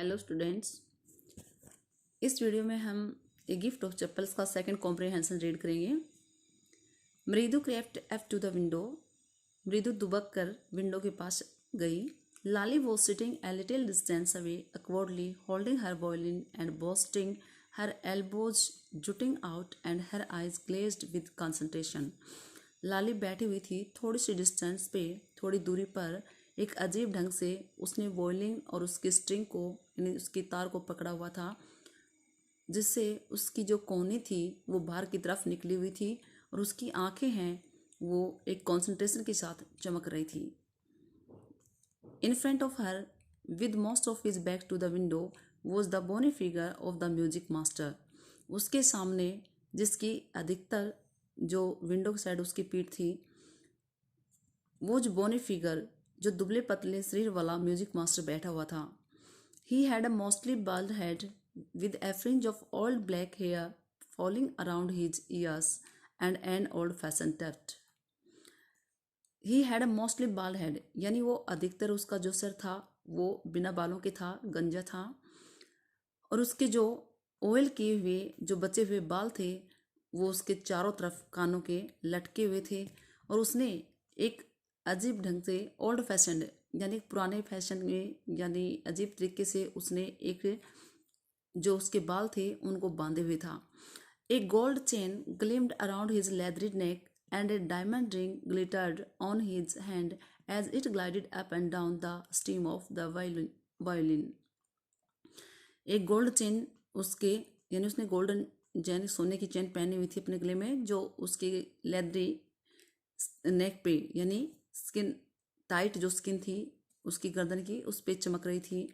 Hello students, इस video में हम ए गिफ्ट ऑफ चप्पल्स का सेकंड कॉम्प्रिहेंशन रीड करेंगे। Mridu crept off to the window. Mridu दुबक कर विंडो के पास गई। Lalli was sitting a little distance away awkwardly holding her violin and boasting, her elbows jutting out and her eyes glazed with concentration। लाली बैठी हुई थी थोड़ी सी डिस्टेंस पे, थोड़ी दूरी पर। एक अजीब ढंग से उसने वॉयलिन और उसकी स्ट्रिंग को यानी उसकी तार को पकड़ा हुआ था, जिससे उसकी जो कोहनी थी वो बाहर की तरफ निकली हुई थी और उसकी आंखें हैं वो एक कंसंट्रेशन के साथ चमक रही थी। In front of her with most of his back to the window was the bony figure of the music master. उसके सामने, जिसकी अधिकतर जो विंडो की साइड उसकी पीठ थी, वो जो बोनी फिगर, जो दुबले पतले शरीर वाला म्यूजिक मास्टर बैठा हुआ था। He had a mostly bald head with a fringe of old black hair falling around his ears and an old fashion tuft. He had a mostly bald head, यानी वो अधिकतर उसका जो सर था वो बिना बालों के था, गंजा था, और उसके जो ऑयल किए हुए जो बचे हुए बाल थे वो उसके चारों तरफ कानों के लटके हुए थे। और उसने एक अजीब ढंग से ओल्ड फैशन यानी पुराने फैशन में यानी अजीब तरीके से उसने एक जो उसके बाल थे उनको बांधे हुए था। A gold chain gleamed around his leathery neck and a diamond ring glittered on his hand as it glided up and down the stem of the violin. एक गोल्ड चेन उसके यानी उसने गोल्डन यानी सोने की चेन पहनी हुई थी अपने गले में, जो उसकी लेदरी नेक पे यानी स्किन टाइट जो स्किन थी उसकी गर्दन की उस पे चमक रही थी।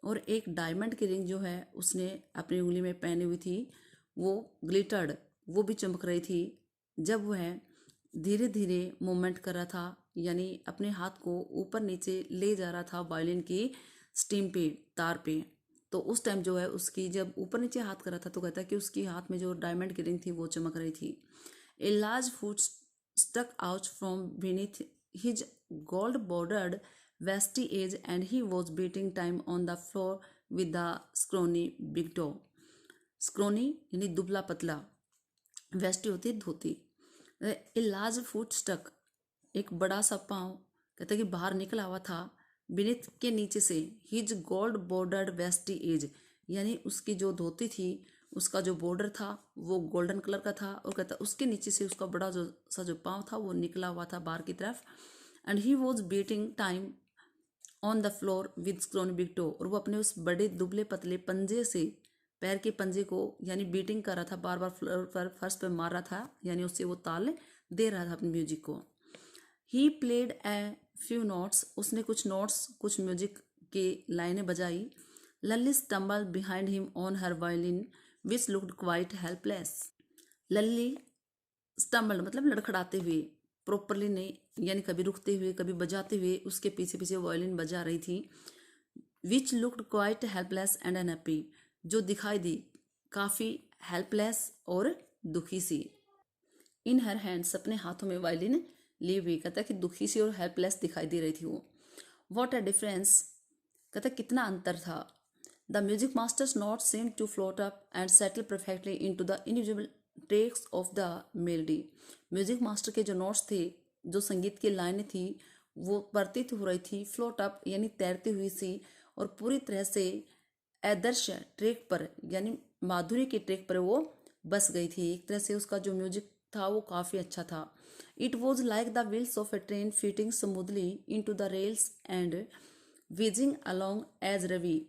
और एक डायमंड की रिंग जो है उसने अपनी उंगली में पहनी हुई थी, वो ग्लिटर्ड, वो भी चमक रही थी जब वह धीरे धीरे मूवमेंट कर रहा था, यानी अपने हाथ को ऊपर नीचे ले जा रहा था वायलिन की स्टीम पे, तार पे। तो उस टाइम जो है उसकी जब ऊपर नीचे हाथ कर रहा था तो कहता है कि उसकी हाथ में जो डायमंड की रिंग थी वो चमक रही थी। A large foot stuck out from beneath his gold bordered vesti edge and he was beating time on the floor with the scrawny big toe. Scrawny यानी दुबला पतला, वेस्टी होती है dhoti. A large foot stuck, एक बड़ा सा पाँव कहते कि बाहर निकला हुआ था बीनीथ के नीचे से, his gold bordered vesti as, यानी उसकी जो धोती थी उसका जो बॉर्डर था वो गोल्डन कलर का था, और कहता उसके नीचे से उसका बड़ा जो सा जो पाँव था वो निकला हुआ था बाहर की तरफ। And he was beating time on the floor with scrawny big toe, और वो अपने उस बड़े दुबले पतले पंजे से, पैर के पंजे को यानी बीटिंग कर रहा था, बार बार फ्लोर पर फर्श पर मार रहा था, यानी उससे वो ताल दे रहा था अपनी म्यूजिक को। He played a few notes, उसने कुछ नोट्स कुछ म्यूजिक की लाइनें बजाई। Lalli stumble behind him on her violin which looked quite helpless. Lalli stumble मतलब लड़खड़ाते हुए, प्रॉपरली नहीं, यानी कभी रुकते हुए कभी बजाते हुए उसके पीछे पीछे वायलिन बजा रही थी। Which looked quite helpless and unhappy, जो दिखाई दी काफ़ी हेल्पलेस और दुखी सी। इन हर हैंड्स, अपने हाथों में वायलिन ली हुई, कहता कि दुखी सी और हेल्पलेस दिखाई दे रही थी वो। वॉट अ डिफरेंस, कहता कितना अंतर था। The music master's notes seem to float up and settle perfectly into the individual texts of the melody. Music master के जो नोट्स थे, जो संगीत की लाइनें थी, वो प्रतीत हो रही थी फ्लोट अप यानी तैरती हुई सी, और पूरी तरह से आदर्श ट्रैक पर यानी माधुरी के ट्रैक पर वो बस गई थी। एक तरह से उसका जो म्यूजिक था वो काफ़ी अच्छा था। It was like the wheels of a train fitting smoothly into the rails and wheezing along as Ravi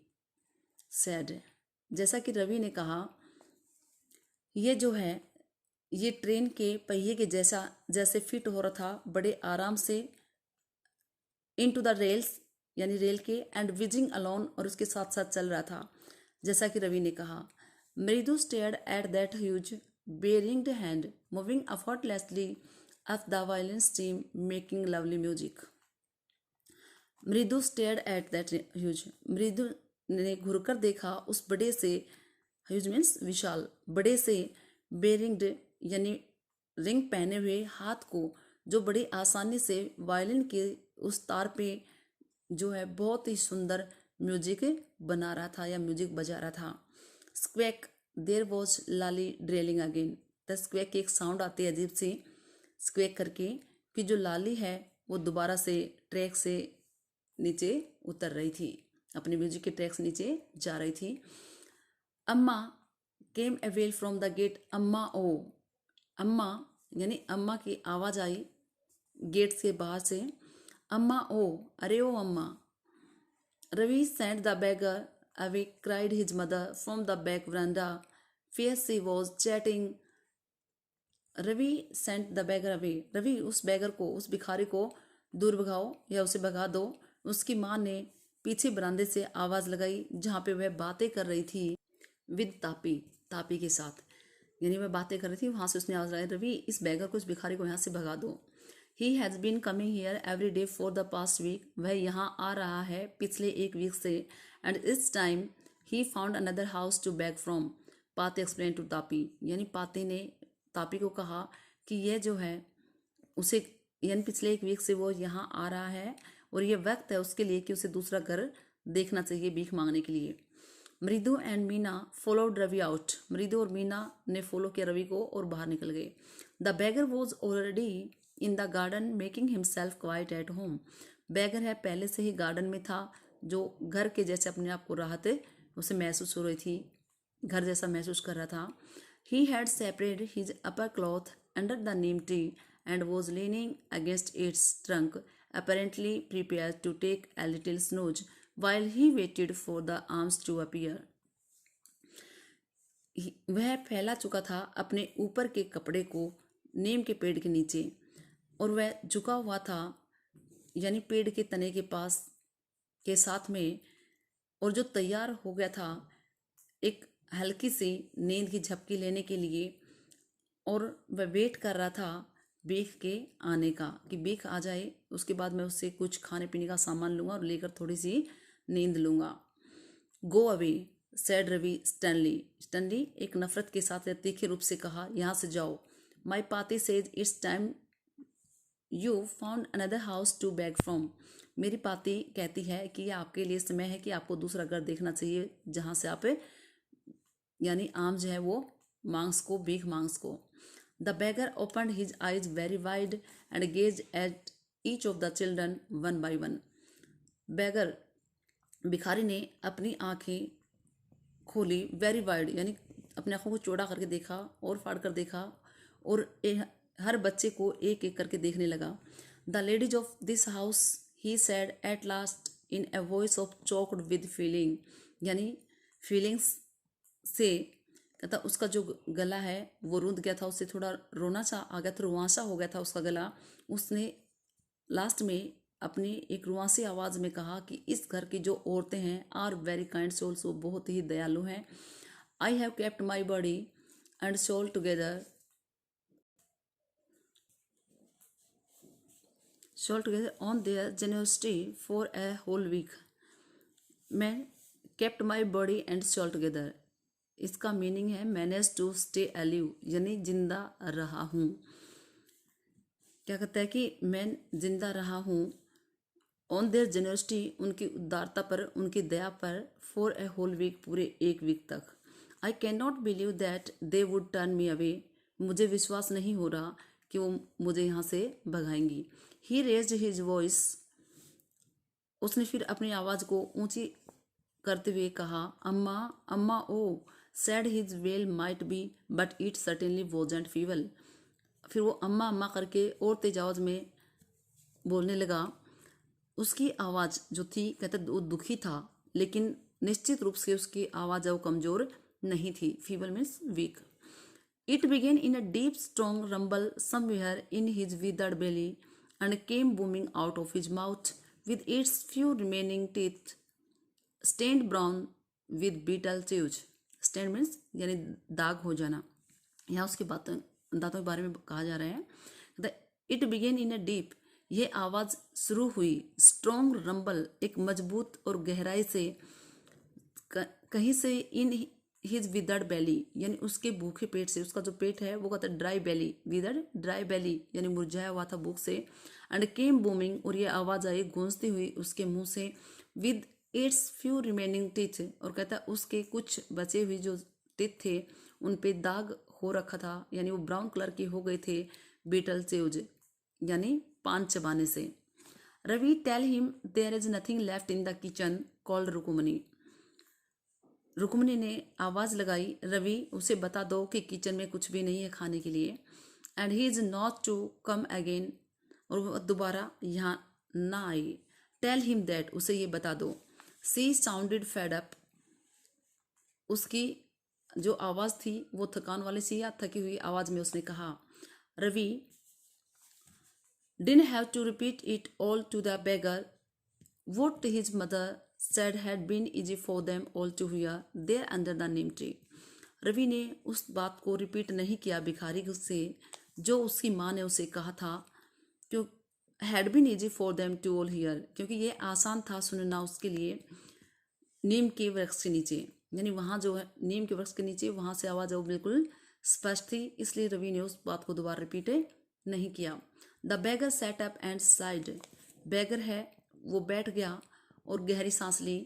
said. जैसा कि रवि ने कहा, ये जो है ये ट्रेन के पहिए के जैसा जैसे फिट हो रहा था बड़े आराम से, इन टू द रेल्स यानी रेल के, एंड विजिंग अलोन और उसके साथ साथ चल रहा था, जैसा कि रवि ने कहा। Mridu stared at that huge beringed hand moving effortlessly up the violin stream making lovely music। Mridu stared at that huge, Mridu ने घुरकर देखा उस बड़े से, ह्यूज मीन्स विशाल, बड़े से, बेरिंग्ड यानी रिंग पहने हुए हाथ को, जो बड़ी आसानी से वायलिन के उस तार पे जो है बहुत ही सुंदर म्यूजिक बना रहा था या म्यूजिक बजा रहा था। Squawk, there was Lalli drilling again. The squawk की एक साउंड आती है अजीब सी, स्क्वैक करके, कि जो लाली है वो दोबारा से ट्रैक से नीचे उतर रही थी, अपने म्यूजिक के ट्रैक से नीचे जा रही थी। अम्मा केम अवेल फ्रॉम द गेट। अम्मा ओ, अम्मा यानी अम्मा की आवाज़ आई गेट से बाहर से। अम्मा ओ, अरे ओ अम्मा। Ravi sent the beggar away, cried his mother from the back veranda, fear she was chatting. Ravi sent the beggar away, Ravi उस बैगर को, उस भिखारी को दूर भगाओ या उसे भगा दो। उसकी माँ ने पीछे बरामदे से आवाज़ लगाई जहाँ पे वह बातें कर रही थी विद तापी, तापी के साथ, यानी वह बातें कर रही थी, वहाँ से उसने आवाज़ लगाई, रवि इस बैगर को, इस भिखारी को यहाँ से भगा दो। He has been coming here every day for the past week, वह यहाँ आ रहा है पिछले एक वीक से। And this time he found another house to beg from. Paati explain to तापी, यानी पाते ने तापी को कहा कि यह जो है उसे, यानी पिछले एक वीक से वो यहाँ आ रहा है और ये वक्त है उसके लिए कि उसे दूसरा घर देखना चाहिए भीख मांगने के लिए। Mridu and Meena followed Ravi out, Mridu और मीना ने फॉलो किया रवि को और बाहर निकल गए। The beggar was already in the garden making himself quite at home, beggar है पहले से ही गार्डन में था, जो घर के जैसे अपने आप को राहत उसे महसूस हो रही थी, घर जैसा महसूस कर रहा था। He had separated his upper cloth under the Neem tree and was leaning against it's trunk, apparently prepared to take a little snooze while he waited for the arms to appear. वह फैला चुका था अपने ऊपर के कपड़े को नीम के पेड़ के नीचे और वह झुका हुआ था, यानी पेड़ के तने के पास के साथ में, और जो तैयार हो गया था एक हल्की सी नींद की झपकी लेने के लिए, और वह वेट कर रहा था बीख के आने का कि बीख आ जाए, उसके बाद मैं उससे कुछ खाने पीने का सामान लूँगा और लेकर थोड़ी सी नींद लूँगा। Go away said Ravi sternly, sternly एक नफरत के साथ या तीखे रूप से कहा, यहाँ से जाओ। My Paati says it's time you found another house to beg from, मेरी पाती कहती है कि यह आपके लिए समय है कि आपको दूसरा घर देखना चाहिए जहाँ से आप, यानी आम जो है वो मांस को, भीख मांस को। The beggar opened his eyes very wide and gazed at each of the children one by one. Beggar, भिखारी ने अपनी आंखें खोली वेरी वाइड, यानी अपने आंखों को चौड़ा करके देखा और फाड़ कर देखा और हर बच्चे को एक एक करके देखने लगा। The ladies of this house, he said at last in a voice of choked with feeling, यानी फीलिंग्स से कहता उसका जो गला है वो रुंध गया था, उससे थोड़ा रोना सा आ गया था, रुआंसा हो गया था उसका गला। उसने लास्ट में अपनी एक रुआंसी आवाज़ में कहा कि इस घर की जो औरतें हैं आर वेरी काइंड सोल्स, वो बहुत ही दयालु हैं। I have kept my body and soul together on their generosity for a whole week. मैं kept my body and soul together, इसका मीनिंग है मैनेज टू स्टे अलिव, यानी जिंदा रहा हूँ। क्या कहता है कि मैं जिंदा रहा हूँ ऑन देयर जेनरसिटी, उनकी उदारता पर, उनकी दया पर, फॉर ए होल वीक, पूरे एक वीक तक। I can not believe that they would turn me away, मुझे विश्वास नहीं हो रहा कि वो मुझे यहाँ से भगाएंगी। ही रेज्ड हिज वॉइस, उसने फिर अपनी आवाज़ को ऊंची करते हुए कहा, Amma Amma oh, said his well might be but it certainly wasn't feeble. फिर वो अम्मा अम्मा करके और तेज आवाज़ में बोलने लगा। उसकी आवाज़ जो थी, कहते वो दुखी था, लेकिन निश्चित रूप से उसकी आवाज़ वो कमज़ोर नहीं थी। Feeble means weak. It began in a deep strong rumble somewhere in his withered belly and came booming out of his mouth with its few remaining teeth stained brown with betel chews. Stain means यानी दाग हो जाना। यहाँ उसके दांतों के बारे में कहा जा रहा है। The it began in a deep, ये आवाज़ शुरू हुई, स्ट्रॉन्ग रंबल, एक मजबूत और गहराई से, कहीं से, इन हिज विदर्ड बेली, यानी उसके भूखे पेट से, उसका जो पेट है वो कहता है ड्राई बेली, विदर्ड ड्राई बेली, यानी मुरझाया हुआ था भूख से। एंड केम बूमिंग, और ये आवाज़ आई गूंजती हुई उसके मुंह से, with its few remaining teeth, और कहता है उसके कुछ बचे हुए जो टीथ थे उन पे दाग हो रखा था, यानी वो ब्राउन कलर के हो गए थे बीटल च्यूज, यानी पान चबाने से। Ravi tell him there is nothing left in the kitchen called Rukmini. Rukmini ने आवाज़ लगाई, रवि उसे बता दो कि किचन में कुछ भी नहीं है खाने के लिए। And he is not to come again, और वह दोबारा यहाँ ना आई। टेल हिम दैट, उसे ये बता दो। सी साउंडेड फेड अप, उसकी जो आवाज़ थी वो थकान वाली सी या थकी हुई आवाज़ में उसने कहा। Ravi didn't have to repeat it all to the beggar. What his mother said had been easy for them all to hear there under the neem tree. Ravi ने उस बात को रिपीट नहीं किया भिखारी से जो उसकी माँ ने उसे कहा था, क्यों had been easy for them to all here, क्योंकि ये आसान था सुनना उसके लिए नीम के वृक्ष के नीचे, यानी वहाँ जो है नीम के वृक्ष के नीचे वहाँ से आवाज़ वो बिल्कुल स्पष्ट थी, इसलिए रवि ने उस बात को दोबारा रिपीट नहीं किया। The beggar sat up and sighed, beggar है वो बैठ गया और गहरी सांस ली।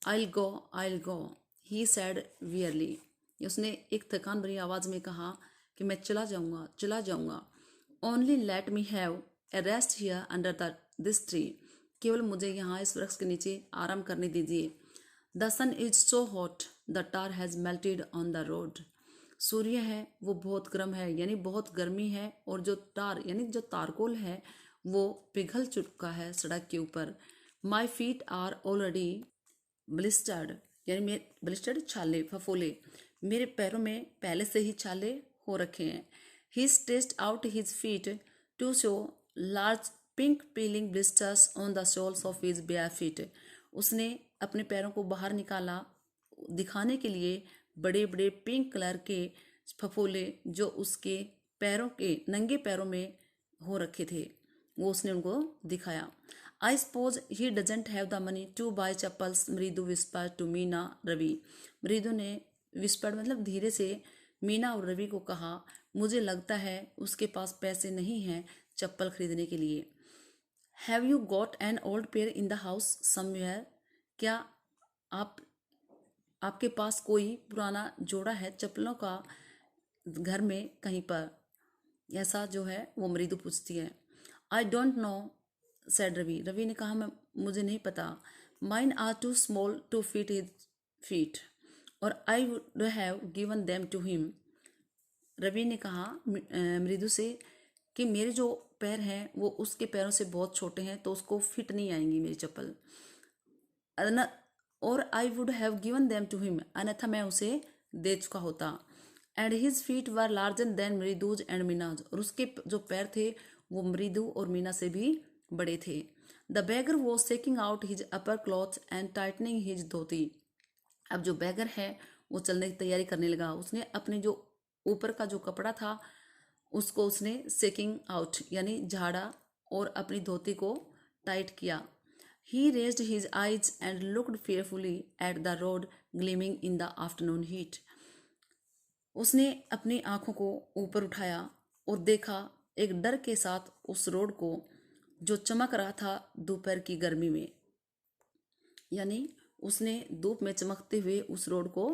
I will go, he said wearily, उसने एक थकान भरी आवाज़ में कहा कि मैं चला जाऊंगा। Only let me have a rest here under this tree, केवल मुझे यहाँ इस वृक्ष के नीचे आराम करने दीजिए। The sun is so hot the tar has melted on the road, सूर्य है वो बहुत गर्म है, यानी बहुत गर्मी है, और जो टार यानी जो तारकोल है वो पिघल चुका है सड़क के ऊपर। My feet are already blistered, यानी मेरे ब्लिस्टर्ड छाले फफोले, मेरे पैरों में पहले से ही छाले हो रखे हैं। He stretched out his feet to show large pink peeling blisters on the soles of his bare feet, उसने अपने पैरों को बाहर निकाला दिखाने के लिए बड़े बड़े पिंक कलर के फफोले जो उसके पैरों के नंगे पैरों में हो रखे थे, वो उसने उनको दिखाया। I suppose he doesn't have the money to buy chappals, Mridu whisper to Meena Ravi, मृदु ने विस्पर मतलब धीरे से मीना और रवि को कहा, मुझे लगता है उसके पास पैसे नहीं हैं चप्पल खरीदने के लिए। Have you got an old pair in the house somewhere, क्या आपके पास कोई पुराना जोड़ा है चप्पलों का घर में कहीं पर, ऐसा जो है वो मृदु पूछती है। I don't know said Ravi, Ravi ने कहा मुझे नहीं पता। Mine are too small to fit his feet, और I would have given them to him, Ravi ने कहा मृदु से कि मेरे जो पैर हैं वो उसके पैरों से बहुत छोटे हैं तो उसको फिट नहीं आएंगी मेरी चप्पल। और I would have given them to him, अन्यथा मैं उसे दे चुका होता। And his feet were larger than Mridu's and Meena's, और उसके जो पैर थे वो मृदु और मीना से भी बड़े थे। The beggar was shaking out his upper cloth and tightening his dhoti, अब जो बैगर है वो चलने की तैयारी करने लगा, उसने अपने जो ऊपर का जो कपड़ा था उसको उसने सेकिंग आउट यानी झाड़ा और अपनी धोती को टाइट किया। He raised his eyes and looked fearfully at the road gleaming in the afternoon heat, उसने अपनी आंखों को ऊपर उठाया और देखा एक डर के साथ उस रोड को जो चमक रहा था दोपहर की गर्मी में, यानी उसने धूप में चमकते हुए उस रोड को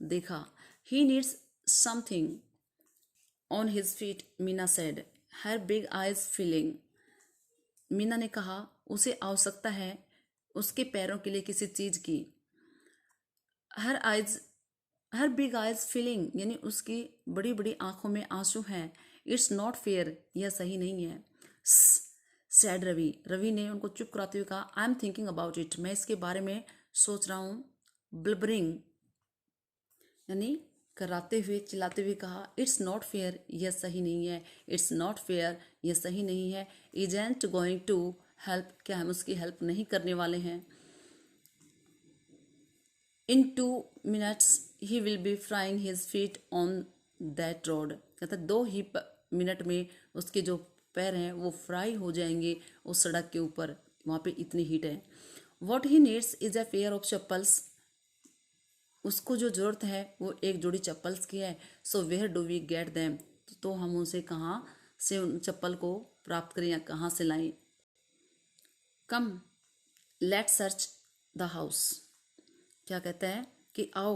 देखा। He needs something on his feet, Meena said, her big eyes feeling, Meena ने कहा उसे आवश्यकता है उसके पैरों के लिए किसी चीज की। हर बिग आइज फीलिंग यानी उसकी बड़ी बड़ी आंखों में आंसू हैं। इट्स नॉट फेयर, यह सही नहीं है। सैड रवि, रवि ने उनको चुप कराते हुए कहा, I am thinking about it, मैं इसके बारे में सोच रहा हूँ। ब्लबरिंग यानी कराते हुए चिल्लाते हुए कहा, इट्स नॉट फेयर, यह सही नहीं है। इट्स नॉट फेयर, यह सही नहीं है। इजेंट गोइंग टू हेल्प, क्या हम उसकी हेल्प नहीं करने वाले हैं। इन 2 minutes he will be frying his feet on that road, कहता 2 ही मिनट में उसके जो पैर हैं वो फ्राई हो जाएंगे उस सड़क के ऊपर, वहाँ पे इतनी हीट है। What he needs is a pair of chappals, उसको जो ज़रूरत है वो एक जोड़ी चप्पल्स की है। So where do we get them, तो हम उसे कहाँ से उन चप्पल को प्राप्त करें या कहाँ से लाएं। कम लेट सर्च द हाउस, क्या कहता है कि आओ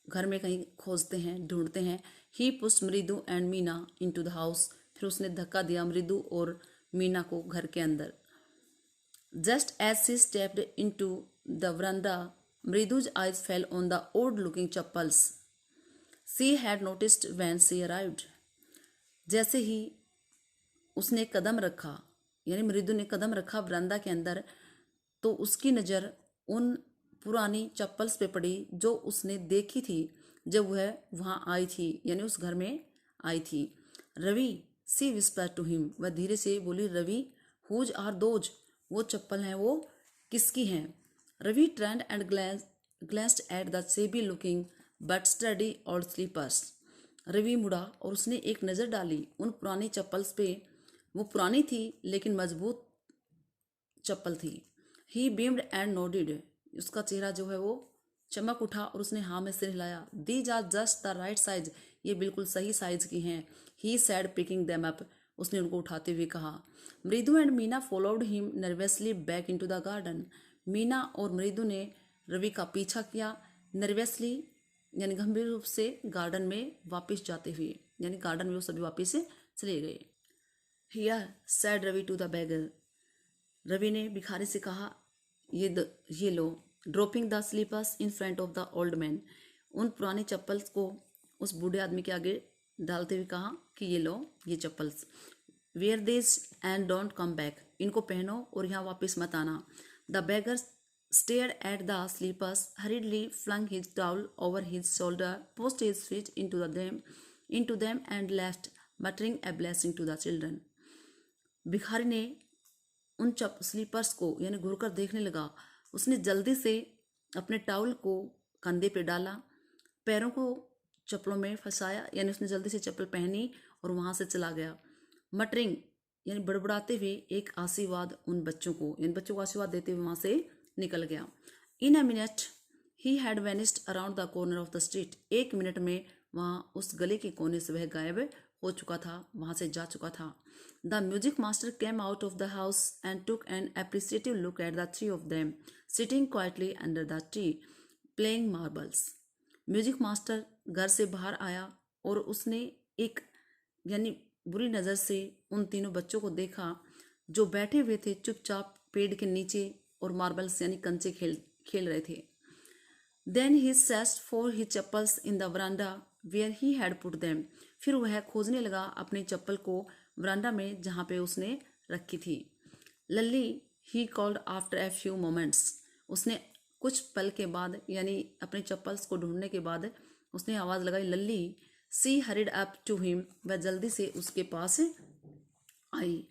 घर में कहीं खोजते हैं, ढूंढते हैं। ही पुश्ड मृदु and Meena into the house, फिर उसने धक्का दिया मृदु और मीना को घर के अंदर। Just as she stepped into the verandah, Mridu's eyes fell on the odd looking chappals she had noticed when she arrived। जैसे ही उसने कदम रखा, यानी मृदु ने कदम रखा वरांडा के अंदर, तो उसकी नज़र उन पुरानी चप्पल्स पे पड़ी जो उसने देखी थी जब वह वहाँ आई थी, यानी उस घर में आई थी। रवि, सी विस्पर टू हिम, वह धीरे से बोली, रवि, हुज आर दोज, वो चप्पल हैं वो किसकी हैं। Ravi turned and glanced at the shabby looking but sturdy old slippers. Ravi मुड़ा और उसने एक नज़र डाली उन पुरानी चप्पल्स पे। वो पुरानी थी लेकिन मजबूत चप्पल थी। ही बीम्ड एंड नोडिड, उसका चेहरा जो है वो चमक उठा और उसने हाँ में सिर हिलाया। These are just the right size, ये बिल्कुल सही साइज की हैं। He said picking them up, उसने उनको उठाते हुए कहा। Mridu and Meena followed him nervously back into the garden. Meena और मृदु ने रवि का पीछा किया, नर्वसली यानी गंभीर रूप से गार्डन में वापस जाते हुए, यानी गार्डन में वो सभी वापस से चले गए। Here said Ravi to the beggar, Ravi ने भिखारी से कहा, ये लो। Dropping the slippers in front of the old man, उन पुरानी चप्पल्स को उस बूढ़े आदमी के आगे डालते हुए कहा कि ये लो ये चप्पल्स। Wear this and don't come back, इनको पहनो और यहाँ वापस मत आना। The beggar stared at the slippers, hurriedly flung his towel over his shoulder, pushed his feet into them and left, muttering a blessing to the children। भिखारी ने उन स्लीपर्स को यानी घूरकर देखने लगा। उसने जल्दी से अपने टाउल को कंधे पे डाला, पैरों को चप्पलों में फंसाया, यानी उसने जल्दी से चप्पल पहनी और वहाँ से चला गया। मटरिंग यानी बड़बड़ाते हुए एक आशीर्वाद उन बच्चों को, यानी बच्चों को आशीर्वाद देते हुए वहाँ से निकल गया। In a minute he had vanished around the corner of the street, एक मिनट में वहाँ उस गली के कोने से वह गायब हो चुका था, वहाँ से जा चुका था। The music master came out of the house and took an appreciative look at the three of them sitting quietly under the tree playing marbles. Music master घर से बाहर आया और उसने एक यानी बुरी नज़र से उन तीनों बच्चों को देखा जो बैठे हुए थे चुपचाप पेड़ के नीचे और मार्बल्स यानी कंचे खेल रहे थे। Then he searched for his chappals in the veranda where he had put them, फिर वह खोजने लगा अपनी चप्पल को वरांडा में जहाँ पे उसने रखी थी। Lalli, he called after a few moments, उसने कुछ पल के बाद यानी अपनी चप्पल्स को ढूंढने के बाद उसने आवाज़ लगाई, Lalli. She hurried up to him, वह जल्दी से उसके पास आई।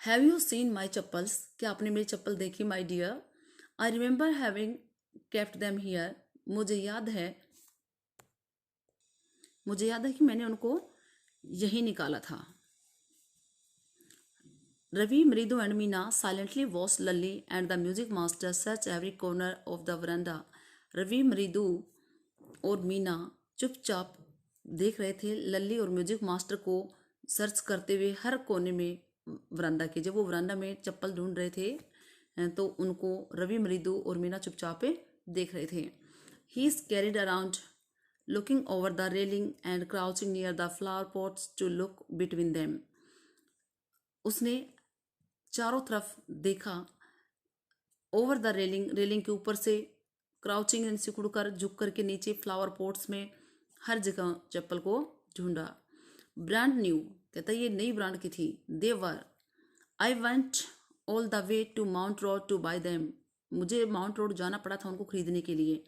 Have you seen my chappals, क्या आपने मेरी चप्पल देखी my dear. I remember having kept them here, मुझे याद है कि मैंने उनको यही निकाला था। Ravi, Mridu and Meena silently watch Lalli and the music master search every corner of the veranda. Ravi, Mridu और मीना चुपचाप देख रहे थे लल्ली और म्यूजिक मास्टर को सर्च करते हुए हर कोने में वरांडा के। जब वो वरांडा में चप्पल ढूंढ रहे थे तो उनको रवि, मृदु और मीना चुपचाप देख रहे थे। He is carried around looking over the railing and crouching near the flower pots to look between them, उसने चारों तरफ देखा। ओवर द रेलिंग के ऊपर से क्राउचिंग यानी सिकुड़ कर झुक कर के नीचे फ्लावर पॉट्स में हर जगह चप्पल को ढूंढा। ब्रांड न्यू, कहता ये नई ब्रांड की थी। They were, I went all the way to Mount Road to buy them, मुझे माउंट रोड जाना पड़ा था उनको खरीदने के लिए।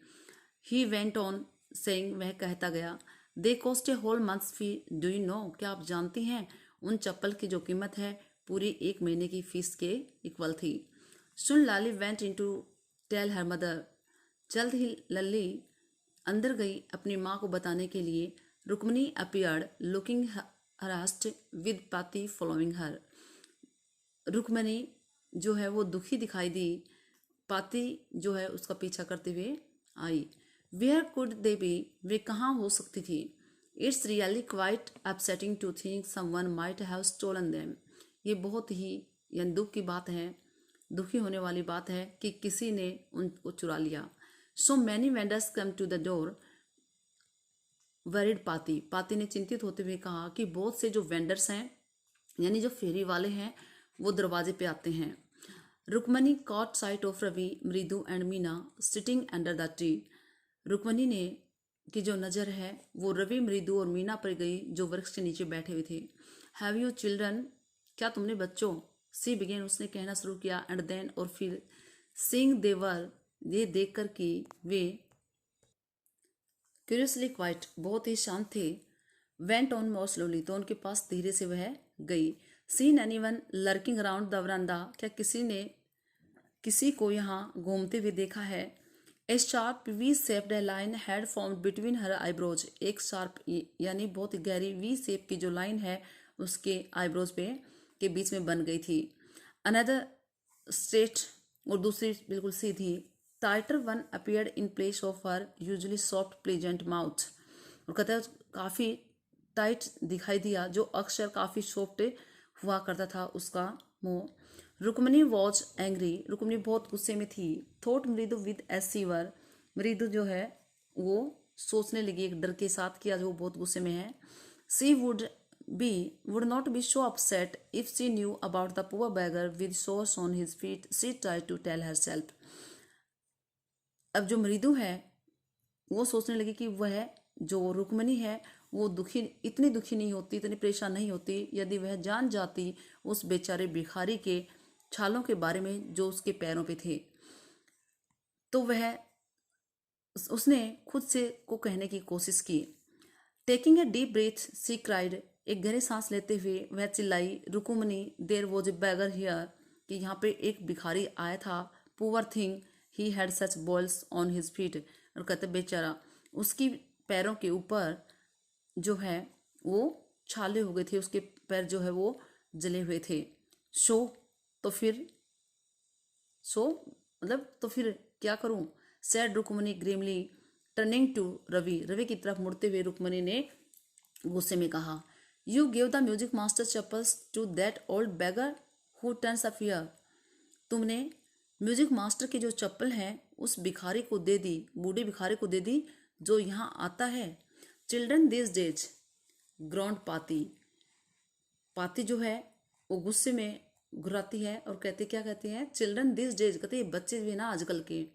ही वेंट ऑन सेइंग, वह कहता गया, they cost a whole month's fee, do you know, क्या आप जानती हैं उन चप्पल की जो कीमत है पूरी एक महीने की फीस के इक्वल थी। Soon Lalli went in to tell her mother, जल्द ही लल्ली अंदर गई अपनी माँ को बताने के लिए। Rukmini appeared looking harassed with Paati following her, Rukmini जो है वो दुखी दिखाई दी, पाती जो है उसका पीछा करते हुए आई। वेयर कुड दे बी, वे कहाँ हो सकती थी। It's really quite upsetting to think someone might have stolen them, ये बहुत ही यानी दुख की बात है दुखी होने वाली बात है कि किसी ने उनको चुरा लिया। So many vendors come to the door worried Paati. Paati ने चिंतित होते हुए कहा कि बहुत से जो वेंडर्स हैं यानी जो फेरी वाले हैं वो दरवाजे पे आते हैं। Rukmini caught sight of Ravi, Mridu and Meena sitting under the tree. Rukmini ने की जो नज़र है वो रवि, मृदु और मीना पर गई जो वृक्ष के नीचे बैठे हुए थे। हैव यू चिल्ड्रन, क्या तुमने बच्चों? सी बिगेन, उसने कहना शुरू किया। एंड देन, और फिर सीइंग देवर, ये देखकर कि वे क्यूरियसली क्वाइट, बहुत ही शांत थे, वेंट ऑन मोर स्लोली, तो उनके पास धीरे से वह गई। Seen anyone lurking around the veranda, क्या किसी ने किसी को यहाँ घूमते हुए देखा है? A sharp V shaped line had formed between her eyebrows, एक शार्प यानी बहुत गहरी वी शेप की जो लाइन है उसके आईब्रोज पे के बीच में बन गई थी। अनदर स्ट्रेट, और दूसरी बिल्कुल सीधी। Tighter one appeared in place of her usually soft pleasant mouth, और कहता है काफ़ी टाइट दिखाई दिया जो अक्सर काफ़ी सॉफ्ट हुआ करता था उसका मुंह। रुक्मणी वॉज एंग्री, रुक्मणी बहुत गुस्से में थी। थॉट मृदु विद एस सीवर, मृदु जो है वो सोचने लगी एक डर के साथ कि आज वो बहुत गुस्से में है। सी would not be so upset if she knew about the poor beggar with sores on his feet, she tried to tell herself। अब जो मृदु है वो सोचने लगी कि वह जो रुक्मणी है वो इतनी दुखी नहीं होती, इतनी परेशान नहीं होती यदि वह जान जाती उस बेचारे भिखारी के छालों के बारे में जो उसके पैरों पे थे। तो वह उसने खुद से को कहने की कोशिश की। Taking a deep breath she cried, एक गहरी सांस लेते हुए वह चिल्लाई, Rukmini there was a beggar here, कि यहाँ पे एक भिखारी आया था। Poor thing he had such boils on his feet, और कहते बेचारा उसकी पैरों के ऊपर जो है वो छाले हो गए थे, उसके पैर जो है वो जले हुए थे। सो तो फिर मतलब तो फिर क्या करूं? Said Rukmini grimly turning to Ravi, Ravi की तरफ मुड़ते हुए रुक्मणी ने गुस्से में कहा, you give the music master chappals to that old beggar who turns up here, तुमने म्यूजिक मास्टर की जो चप्पल है उस भिखारी को दे दी, बूढ़े भिखारी को दे दी जो यहाँ आता है। चिल्ड्रन दिस डेज ग्रॉन्ड पाती, पाती जो है वो गुस्से में घुराती है और क्या कहती है? चिल्ड्रन दिस डेज, कहते हैं बच्चे भी ना आजकल के।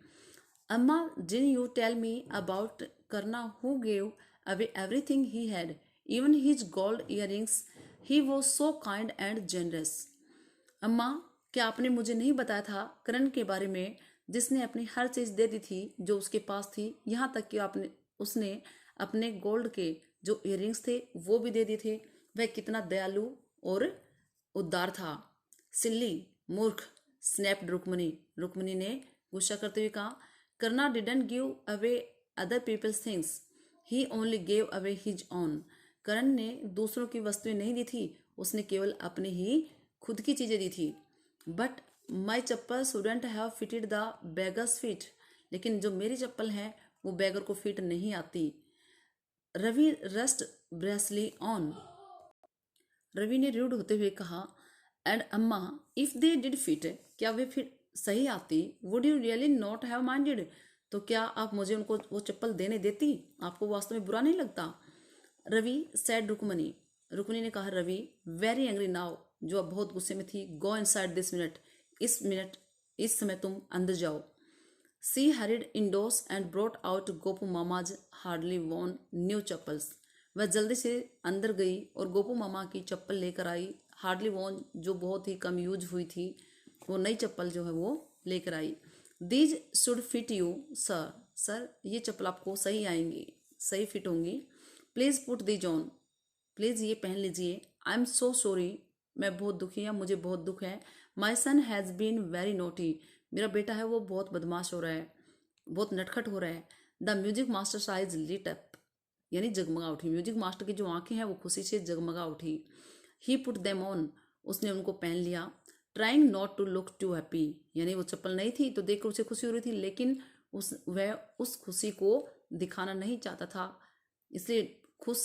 Amma did you tell me about Karna who gave away everything he had, even his gold earrings, he was so kind and generous. अम्मा, क्या आपने मुझे नहीं बताया था करण के बारे में जिसने अपनी हर चीज़ दे दी थी जो उसके पास थी, यहाँ तक कि उसने अपने गोल्ड के जो इयररिंग्स थे वो भी दे दिए थे। वह कितना दयालु और उदार था। सिल्ली, मूर्ख, स्नैप्ड रुक्मणी, रुक्मणी ने गुस्सा करते हुए कहा, Karna didn't give away other people's things, he only gave away his own, Karna ने दूसरों की वस्तुएं नहीं दी थी, उसने केवल अपने ही खुद की चीजें दी थी। But my chappal shouldn't have fitted the beggars feet, लेकिन जो मेरी चप्पल है वो बैगर को फिट नहीं आती। रवि रस्ट ब्रेसली ऑन, रवि ने रूड होते हुए कहा, एंड अम्मा इफ दे डिड फिट, क्या वे फिर सही आती, would you really not have minded, तो क्या आप मुझे उनको वो चप्पल देने देती? आपको वास्तव में बुरा नहीं लगता? रवि सैड रुक्मणी, रुक्मणी ने कहा रवि वेरी एंग्री नाउ, जो अब बहुत गुस्से में थी, गो इनसाइड दिस मिनट, इस समय तुम अंदर जाओ। She hurried indoors and brought out Gopu Mama's hardly worn new chappals, वह जल्दी से अंदर गई और गोपू मामा की चप्पल लेकर आई। हार्डली वॉन जो बहुत ही कम यूज हुई थी, वो नई चप्पल जो है वो लेकर आई। These should fit you sir, sir ये चप्पल आपको सही आएंगी, सही फिट होंगी। Please put these on, please ये पहन लीजिए। आई एम सो सॉरी, मैं बहुत दुखी हूँ, मुझे बहुत दुख है। माई सन हैज़ बीन वेरी नोटी, मेरा बेटा है वो बहुत बदमाश हो रहा है, बहुत नटखट हो रहा है। The music master eyes lit up, यानी जगमगा उठी, म्यूजिक मास्टर की जो आंखें हैं वो खुशी से जगमगा उठी। ही पुट देम ऑन, उसने उनको पहन लिया। Trying not to look too happy, यानी वो चप्पल नहीं थी तो देखकर उसे खुशी हो रही थी, लेकिन वह उस खुशी को दिखाना नहीं चाहता था, इसलिए खुश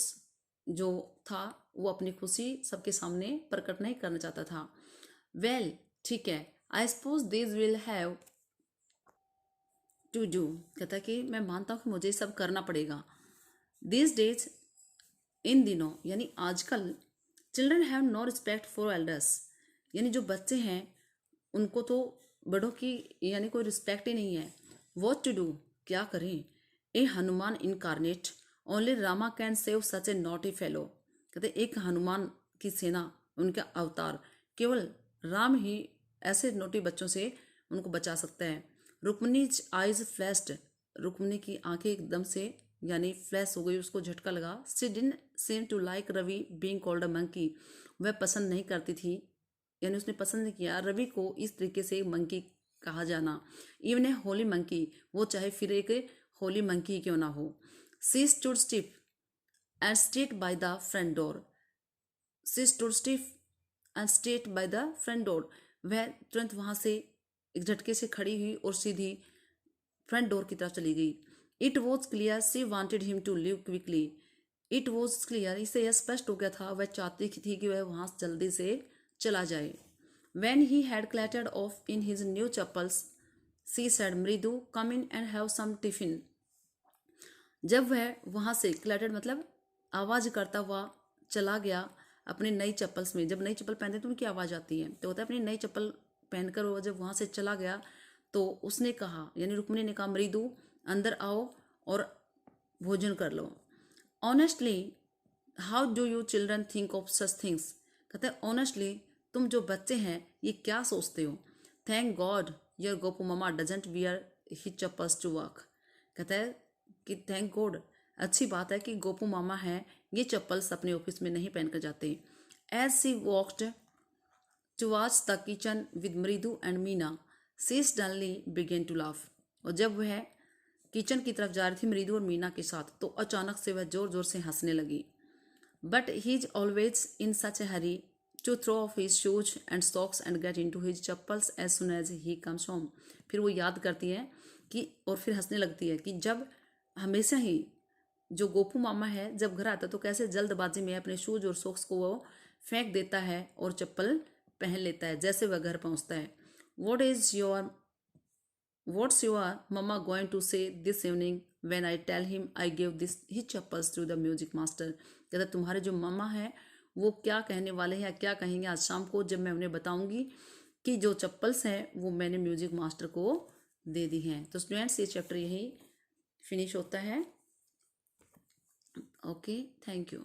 जो था वो अपनी खुशी सबके सामने प्रकट नहीं करना चाहता था। वेल ठीक है, I suppose this will have to do, कहता है कि मैं मानता हूँ कि मुझे सब करना पड़ेगा। दिस डेज, इन दिनों यानी आजकल, children have no respect for elders, यानी जो बच्चे हैं उनको तो बड़ों की यानी कोई रिस्पेक्ट ही नहीं है। वॉट टू डू, क्या करें। A Hanuman incarnate, only Rama can save such a naughty fellow, कहते एक हनुमान की सेना, उनका अवतार, केवल राम ही ऐसे नोटी बच्चों से उनको बचा सकता है। रुक्मिनीज आइज फ्लैश्ड, रुक्मिनी की आंखें एकदम से यानी फ्लैश हो गई, उसको झटका लगा। She didn't seem to like Ravi being called a monkey, वह पसंद नहीं करती थी, यानी उसने पसंद नहीं किया रवि को इस तरीके से मंकी कहा जाना। इवन ए होली मंकी, वो चाहे फिर एक होली मंकी क्यों ना हो। सी stood stiff and state by the front door, C stood stiff and state by the front door, वह तुरंत वहां से एक झटके से खड़ी हुई और सीधी फ्रंट डोर की तरफ चली गई। It was clear she wanted him to leave quickly, it was clear, इससे यह स्पष्ट हो गया था वह चाहती थी कि वह वहां जल्दी से चला जाए। When he had clattered off in his new chappals, she said, "मृदु, come in and have some tiffin." जब वह वहां से क्लैटेड मतलब आवाज करता हुआ चला गया अपनी नई चप्पल्स में, जब नई चप्पल पहनते तो उनकी आवाज आती है, तो होता है अपनी नई चप्पल पहनकर वो जब वहां से चला गया तो उसने कहा, यानी रुक्मिणी ने कहा, मृदु अंदर आओ और भोजन कर लो। Honestly how do you children think of such things, कहते हैं ऑनेस्टली तुम जो बच्चे हैं ये क्या सोचते हो। Thank God your Gopu Mama doesn't wear he chappals to work, कहता है कि थैंक गॉड, अच्छी बात है कि गोपू मामा हैं ये चप्पल्स अपने ऑफिस में नहीं पहन कर जाते। As she walked towards the kitchen with Mridu and Meena, she suddenly began to laugh, और जब वह किचन की तरफ जा रही थी मृदु और मीना के साथ तो अचानक से वह जोर जोर से हंसने लगी। But he is always in such A Hari to throw off his shoes and socks and get into his chappals as soon as he comes home, फिर वो याद करती है कि और फिर हंसने लगती है कि जब हमेशा ही जो गोपू मामा है जब घर आता तो कैसे जल्दबाजी में अपने शूज और सॉक्स को वो फेंक देता है और चप्पल पहन लेता है जैसे वह घर पहुंचता है। What's your mama going to say this evening when I tell him I gave this his chappals to the music master, कहता तुम्हारे जो मामा है वो क्या कहने वाले हैं या क्या कहेंगे आज शाम को जब मैं उन्हें बताऊंगी कि जो चप्पल्स हैं वो मैंने म्यूजिक मास्टर को दे दी हैं। तो स्टूडेंट्स ये चैप्टर यही फिनिश होता है। Okay, thank you.